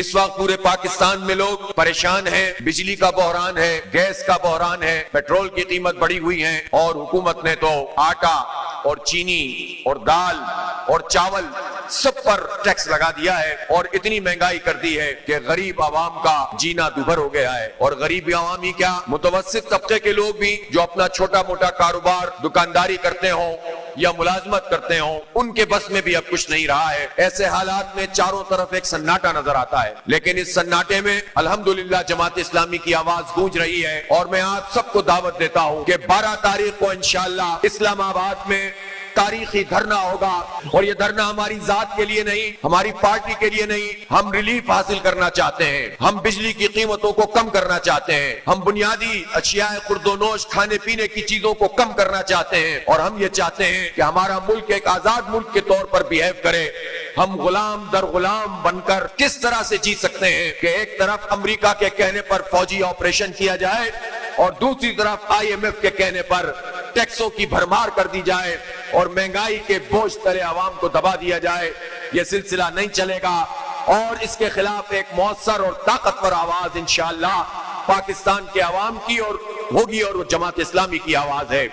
اس وقت پورے پاکستان میں لوگ پریشان ہیں، بجلی کا بحران ہے، گیس کا بحران ہے، پیٹرول کی قیمت بڑھی ہوئی ہے، اور حکومت نے تو آٹا اور چینی اور دال اور چاول سب پر ٹیکس لگا دیا ہے، اور اتنی مہنگائی کر دی ہے کہ غریب عوام کا جینا دوبھر ہو گیا ہے۔ اور غریب عوام ہی کیا، متوسط طبقے کے لوگ بھی جو اپنا چھوٹا موٹا کاروبار دکانداری کرتے ہوں یا ملازمت کرتے ہوں، ان کے بس میں بھی اب کچھ نہیں رہا ہے۔ ایسے حالات میں چاروں طرف ایک سناٹا نظر آتا ہے، لیکن اس سناٹے میں الحمدللہ جماعت اسلامی کی آواز گونج رہی ہے، اور میں آپ سب کو دعوت دیتا ہوں کہ 12 تاریخ کو انشاءاللہ اسلام آباد میں تاریخی دھرنا ہوگا، اور یہ دھرنا ہماری ذات کے لیے نہیں، ہماری پارٹی کے لیے نہیں، ہم ریلیف حاصل کرنا چاہتے ہیں، ہم بجلی کی قیمتوں کو کم کرنا چاہتے ہیں، ہم بنیادی اشیاء خورد و نوش کھانے پینے کی چیزوں کو کم کرنا چاہتے ہیں، اور ہم یہ چاہتے ہیں کہ ہمارا ملک ایک آزاد ملک کے طور پر بیہیو کرے۔ ہم غلام در غلام بن کر کس طرح سے جی سکتے ہیں کہ ایک طرف امریکہ کے کہنے پر فوجی آپریشن کیا جائے، اور دوسری طرف IMF کے کہنے پر ٹیکسوں کی بھرمار کر دی جائے اور مہنگائی کے بوجھ تلے عوام کو دبا دیا جائے۔ یہ سلسلہ نہیں چلے گا، اور اس کے خلاف ایک مؤثر اور طاقتور آواز انشاءاللہ پاکستان کے عوام کی اور ہوگی، اور وہ جماعت اسلامی کی آواز ہے۔